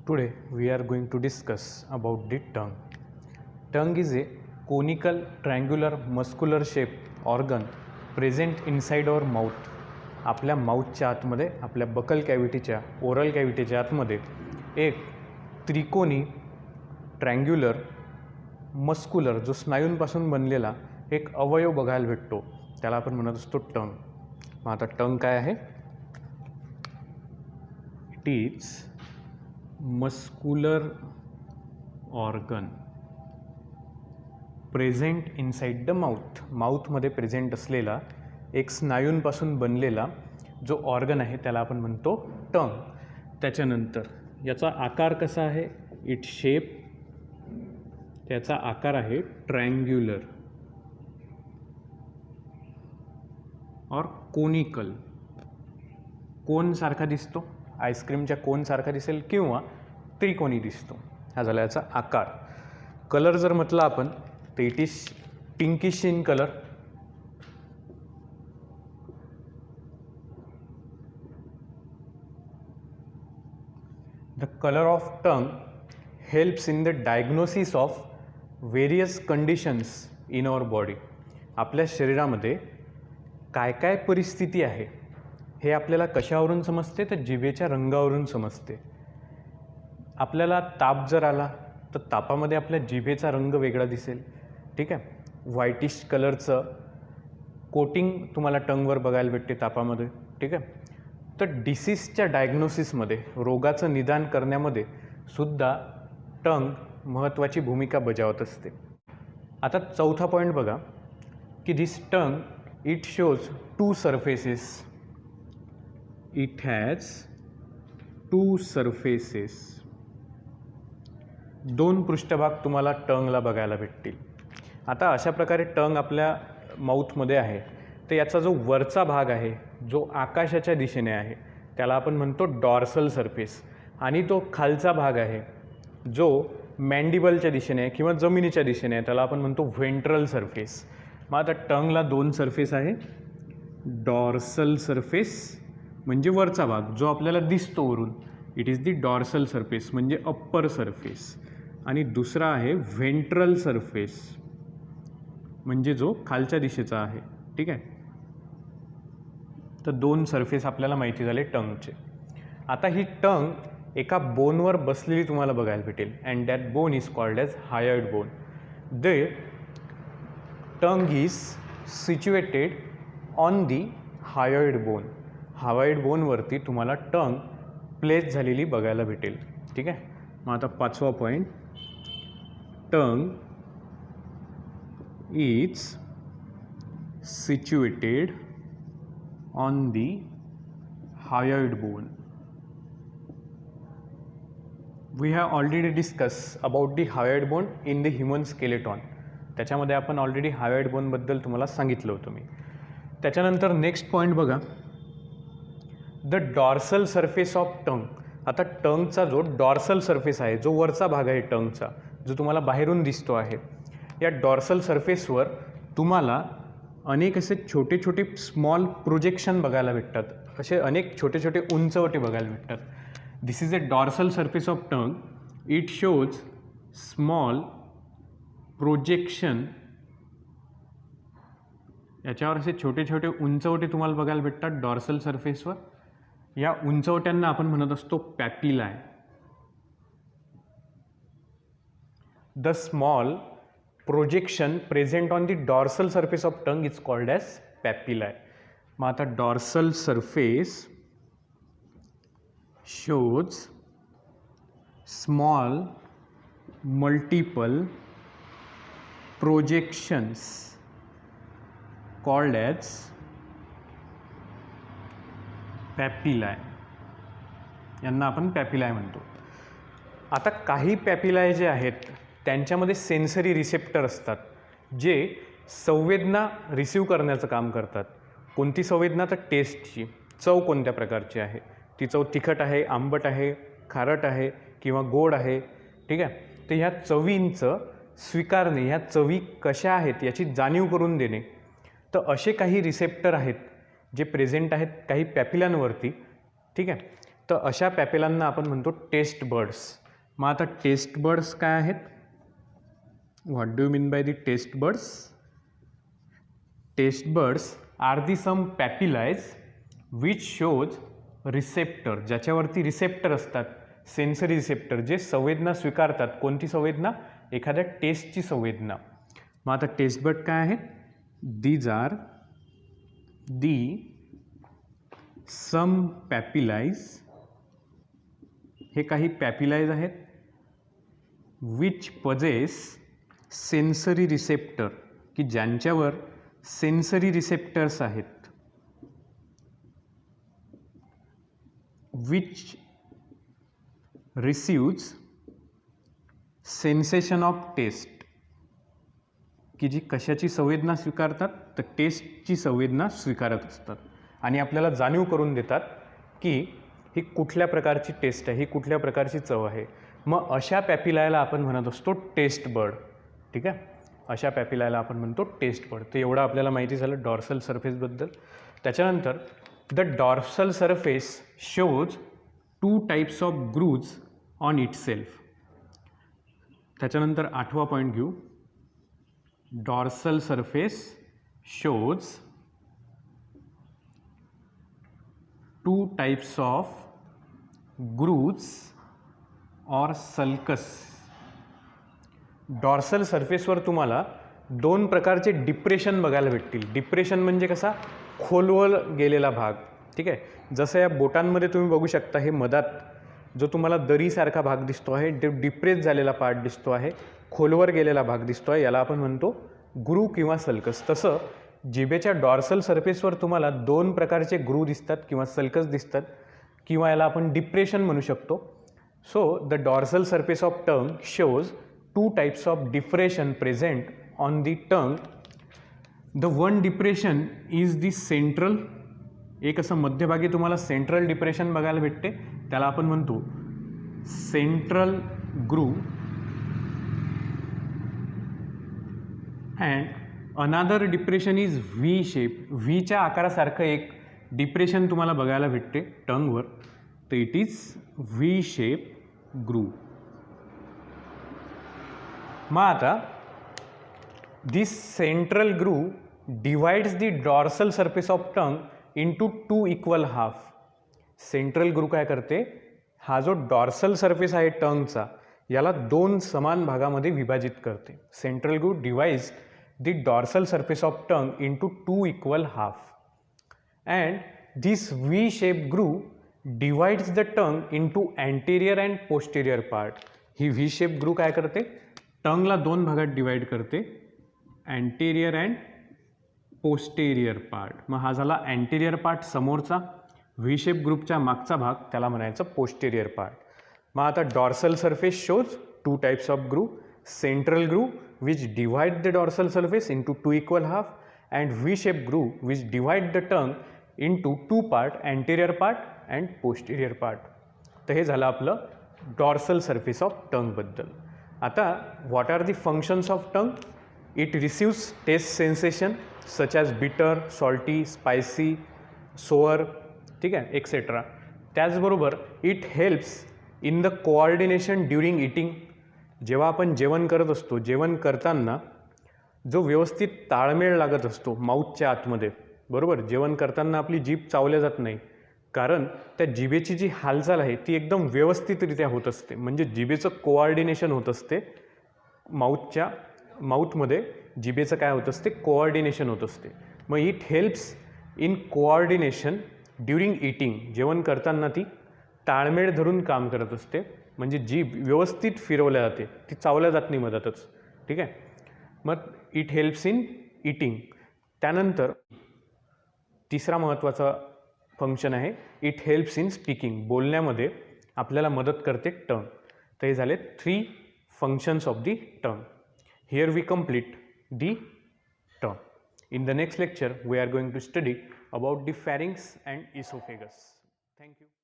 Today we are going to discuss about the tongue. Tongue is a conical triangular muscular shaped organ present inside our mouth. आपल्या माउथच्या आतमध्ये आपल्या buckle कॅव्हिटीच्या oral कॅव्हिटीच्या आतमध्ये एक त्रिकोणी ट्रँग्युलर मस्कुलर जो स्नायूंपासून बनलेला एक अवयव बघायला भेटतो, त्याला आपण म्हणत असतो टंग. मग आता टंग काय आहे? It is muscular organ present inside the mouth. माउथमध्ये प्रेझेंट असलेला एक स्नायूंपासून बनलेला जो ऑर्गन आहे त्याला आपण म्हणतो टंग. त्याच्यानंतर याचा आकार कसा आहे? इट शेप, त्याचा आकार आहे ट्रायंग्युलर और कोनिकल. कोनसारखा दिसतो, आईस्क्रीमच्या कोनसारखा दिसेल किंवा त्रिकोणी दिसतो. हा झाला याचा आकार. कलर जर म्हटलं आपण तर it is pinkish in colour. The colour of tongue helps in the diagnosis of various conditions in our body. आपल्या शरीरामध्ये काय काय परिस्थिती आहे हे आपल्याला कशावरून समजते? तर जिभेच्या रंगावरून समजते. आपल्याला ताप जर आला तर तापामध्ये आपल्या जिभेचा रंग वेगळा दिसेल. ठीक आहे, व्हाईटिश कलरचं कोटिंग तुम्हाला टंगवर बघायला भेटते तापामध्ये. ठीक आहे, तर डिसीजच्या डायग्नोसिसमध्ये, रोगाचं निदान करण्यामध्ये सुद्धा टंग महत्त्वाची भूमिका बजावत असते. आता चौथा पॉईंट बघा की this tongue it shows to surfaces. It has to surfaces. दोन पृष्ठभाग तुम्हाला टंगला बघायला भेटतील. आता अशा प्रकारे टंग आपल्या माउथमध्ये आहे, तर याचा जो वरचा भाग आहे जो आकाशाच्या दिशेने आहे त्याला आपण म्हणतो डॉर्सल सरफेस, आणि तो खालचा भाग आहे जो मॅन्डिबलच्या दिशेने आहे किंवा जमिनीच्या दिशेने आहे त्याला आपण म्हणतो व्हेंट्रल सरफेस. मग आता टंगला दोन सरफेस आहे. डॉर्सल सरफेस म्हणजे वरचा भाग जो आपल्याला दिसतो वरून, it is the dorsal surface म्हणजे अप्पर सरफेस, आणि दुसरा आहे व्हेंट्रल सरफेस म्हणजे जो खालच्या दिशेचा आहे. ठीक आहे, तर दोन सरफेस आपल्याला माहिती झाले टंगचे. आता ही टंग एका बोनवर बसलेली तुम्हाला बघायला भेटेल, and that bone is called as hyoid bone. The tongue is situated on the hyoid bone. Hyoid बोनवरती तुम्हाला टंग प्लेस झालेली बघायला भेटेल. ठीक आहे, मग आता पाचवा point, tongue is situated on the hyoid bone. We have already discuss about the hyoid bone in the human skeleton. त्याच्यामध्ये आपण ऑलरेडी हायर्ड बोनबद्दल तुम्हाला सांगितलं होतं मी. त्याच्यानंतर नेक्स्ट पॉईंट बघा, द डॉर्सल सरफेस ऑफ टंग. आता टंगचा जो डॉर्सल सरफेस आहे, जो वरचा भाग आहे टंगचा, जो तुम्हाला बाहेरून दिसतो आहे, या डॉर्सल सरफेसवर तुम्हाला अनेक असे छोटे छोटे स्मॉल प्रोजेक्शन बघायला भेटतात. असे अनेक छोटे छोटे उंचवटे बघायला भेटतात. This is a dorsal surface of tongue. It shows small projection. याच्यावर असे छोटे छोटे उंचवटे तुम्हाला बघायला भेटतात डॉर्सल सरफेसवर. या उंचवट्यांना आपण म्हणत असतो papillae. The small projection present on the dorsal surface of tongue is called as papillae. मग आता dorsal surface shows small multiple projections called as papillae. यांना आपण पॅपिलाय म्हणतो. आता काही पॅपिलाय जे आहेत त्यांच्यामध्ये सेन्सरी रिसेप्टर असतात जे संवेदना रिसीव करण्याचं काम करतात. कोणती संवेदना? तर टेस्टची. चव कोणत्या प्रकारची आहे, ती चव तिखट आहे, आंबट आहे, खारट आहे किंवा गोड आहे. ठीक आहे, तर ह्या चवींचं स्वीकारणे, ह्या चवी कशा आहेत याची जाणीव करून देणे. तर असे काही रिसेप्टर आहेत जे प्रेझेंट आहेत काही पॅपिलांवरती. ठीक आहे, तर अशा पॅपिलांना आपण म्हणतो टेस्ट बर्ड्स. मग आता टेस्ट बर्ड्स काय आहेत? What do you mean by the taste buds? Taste buds are the some papillae which shows receptor, ज्याच्यावरती रिसेप्टर असतात, सेन्सरी रिसेप्टर, जे संवेदना स्वीकारतात. कोणती संवेदना? एखाद्या टेस्टची संवेदना. मग आता टेस्ट बर्ड काय आहेत? दीज आर दी सम पॅपिलाइज, हे काही पॅपिलाइज आहेत, विच पजेस सेन्सरी रिसेप्टर, की ज्यांच्यावर सेन्सरी रिसेप्टर्स आहेत, विच रिसीव्ज सेन्सेशन ऑफ टेस्ट, की जी कशाची संवेदना स्वीकारतात? तर टेस्टची संवेदना स्वीकारत असतात आणि आपल्याला जाणीव करून देतात की ही कुठल्या प्रकारची टेस्ट आहे, ही कुठल्या प्रकारची चव आहे. मग अशा पॅपिलायला आपण म्हणत असतो टेस्ट बर्ड. ठीक आहे, अशा पॅपिलायला आपण म्हणतो टेस्ट बर्ड. तर एवढं आपल्याला माहिती झालं डॉर्सल सरफेसबद्दल. त्याच्यानंतर the dorsal surface shows 2 types of grooves on itself. त्याच्यानंतर 8वा पॉईंट घेऊ. Dorsal surface shows 2 types of grooves और सल्कस. डॉर्सल सरफेसवर तुम्हाला 2 प्रकारचे डिप्रेशन बघायला भेटतील. डिप्रेशन म्हणजे कसा? खोलवर गेलेला भाग. ठीक आहे, जसं या बोटांमध्ये तुम्ही बघू शकता, हे मधात जो तुम्हाला दरीसारखा भाग दिसतो आहे, तो डिप्रेस झालेला पार्ट दिसतो आहे, खोलवर गेलेला भाग दिसतो आहे, याला आपण म्हणतो ग्रूव किंवा सल्कस. तसं जिभेच्या डॉर्सल सरफेसवर तुम्हाला 2 प्रकारचे ग्रूव दिसतात किंवा सल्कस दिसतात, किंवा याला आपण डिप्रेशन म्हणू शकतो. So the dorsal surface of tongue shows 2 types of depression present on the tongue. The one depression is the central, एक असं मध्यभागी तुम्हाला सेंट्रल डिप्रेशन बघायला भेटते, त्याला आपण म्हणतो central groove. And another depression is V shape, व्हीच्या आकारासारखं एक डिप्रेशन तुम्हाला बघायला भेटते टंगवर, तर it is V shape groove. मग आता this central groove divides the dorsal surface of tongue into 2 equal half. Central groove काय करते? हा जो डॉर्सल सरफेस आहे टंगचा, याला 2 समान भागामध्ये विभाजित करते. Central groove divides the dorsal surface of tongue into 2 equal half. And this V shape groove divides the tongue into anterior and posterior part. He V shape groove काय करते? टंगला 2 भागात डिवाइड करते, अँटेरियर अँड पोस्टेरियर पार्ट. मग हा झाला anterior part समोरचा, V shape ग्रूपच्या मागचा भाग, त्याला म्हणायचं पोस्टेरियर पार्ट. मग आता dorsal surface shows 2 types of groove. Central groove which divide the dorsal surface into 2 equal half, and V shape groove which divide the tongue into 2 part, anterior part and posterior part. तर हे झालं आपलं dorsal surface of टंगबद्दल. आता what are the functions of tongue? It receives taste sensation such as बिटर, salty, spicy, Zoar, ठीक आहे, etcetera. त्याचबरोबर it helps in the coordination during eating. जेव्हा आपण जेवण करत असतो, जेवण करताना जो व्यवस्थित ताळमेळ लागत असतो माऊथच्या आतमध्ये, बरोबर, जेवण करताना आपली जीभ चावल्या जात नाही, कारण त्या जिभेची जी हालचाल आहे ती एकदम व्यवस्थितरित्या होत असते. म्हणजे जिभेचं कोऑर्डिनेशन होत असते माऊथमध्ये जिभेचं काय होत असते? कोऑर्डिनेशन होत असते. मग it helps in coordination during eating. जेवण करताना ती ताळमेळ धरून काम करत असते, म्हणजे जीभ व्यवस्थित फिरवल्या जाते, ती चावल्या जात नाही मधातच. ठीक आहे, मग इट हेल्प्स इन इटिंग. त्यानंतर तिसरा महत्त्वाचा फंक्शन आहे, इट हेल्प्स इन स्पीकिंग. बोलण्यामध्ये आपल्याला मदत करते टंग. तर हे झाले 3 functions of the tongue. Here we complete the tongue. In the next lecture, we are going to study about the pharynx and esophagus. Thank you.